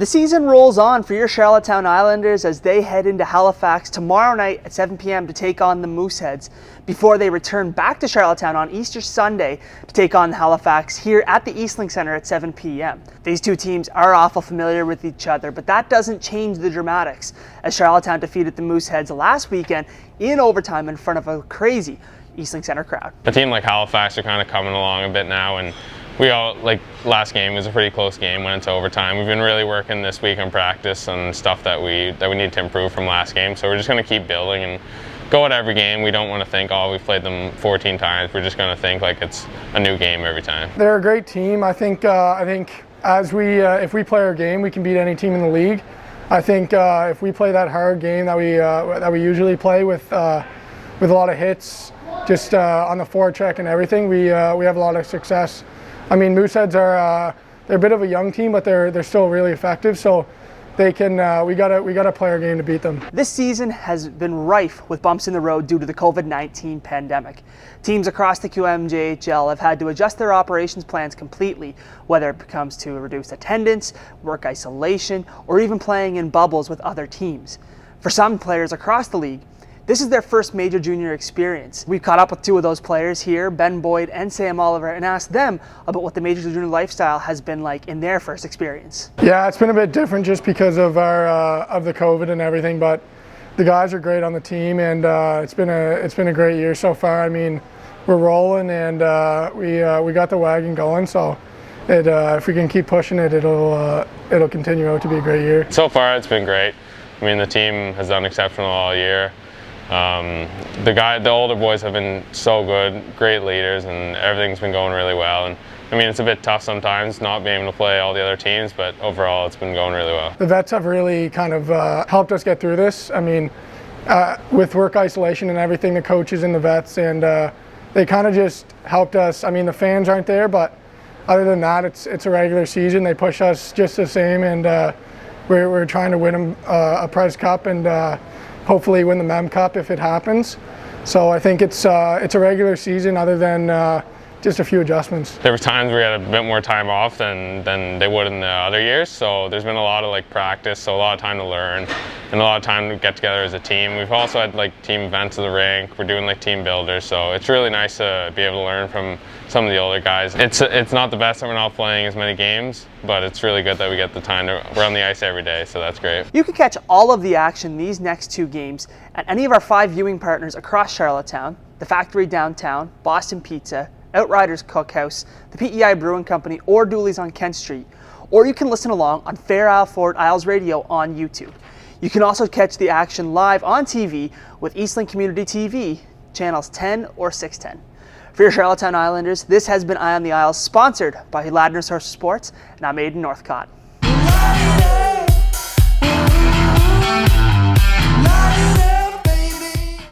The season rolls on for your Charlottetown Islanders as they head into Halifax tomorrow night at 7 p.m. to take on the Mooseheads before they return back to Charlottetown on Easter Sunday to take on Halifax here at the ISLES Center at 7 p.m. These two teams are awful familiar with each other, but that doesn't change the dramatics as Charlottetown defeated the Mooseheads last weekend in overtime in front of a crazy ISLES Center crowd. A team like Halifax are kind of coming along a bit now, and we all, like last game was a pretty close game, went into overtime. We've been really working this week on practice and stuff that we need to improve from last game. So we're just going to keep building and go at every game. We don't want to think, oh, we've played them 14 times. We're just going to think like it's a new game every time. They're a great team. I think as if we play our game, we can beat any team in the league. I think if we play that hard game that we usually play with a lot of hits, just on the forecheck and everything, we have a lot of success. I mean, Mooseheads are they're a bit of a young team, but they're still really effective. So they can we gotta play our game to beat them. This season has been rife with bumps in the road due to the COVID-19 pandemic. Teams across the QMJHL have had to adjust their operations plans completely, whether it comes to reduced attendance, work isolation, or even playing in bubbles with other teams. For some players across the league, this is their first major junior experience. We've caught up with two of those players here, Ben Boyd and Sam Oliver, and asked them about what the major junior lifestyle has been like in their first experience. Yeah, it's been a bit different just because of the COVID and everything, but the guys are great on the team, and it's been a great year so far. I mean, we're rolling, and we got the wagon going. So if we can keep pushing it, it'll continue out to be a great year. So far, it's been great. I mean, the team has done exceptional all year. The older boys have been so good, great leaders, and everything's been going really well. And I mean, it's a bit tough sometimes not being able to play all the other teams, but overall it's been going really well. The vets have really kind of helped us get through this. I mean, with work isolation and everything, the coaches and the vets, and they kind of just helped us. I mean, the fans aren't there, but other than that, it's a regular season. They push us just the same, and we're trying to win a Prize Cup and hopefully win the Mem Cup if it happens. So I think it's a regular season other than just a few adjustments. There were times we had a bit more time off than they would in the other years, so there's been a lot of practice, so a lot of time to learn and a lot of time to get together as a team. We've also had team events at the rink. We're doing team builders, so it's really nice to be able to learn from some of the older guys. It's not the best that we're not playing as many games, but it's really good that we get the time to, we're on the ice every day, so that's great. You can catch all of the action these next two games at any of our 5 viewing partners across Charlottetown: the Factory Downtown, Boston Pizza, Outriders Cookhouse, the PEI Brewing Company, or Dooley's on Kent Street. Or you can listen along on Fair Isle Fort Isles Radio on YouTube. You can also catch the action live on TV with Eastlink Community TV, channels 10 or 610. For your Charlottetown Islanders, this has been Eye on the Isles, sponsored by Ladner Source Sports, and I'm Aidan Northcott.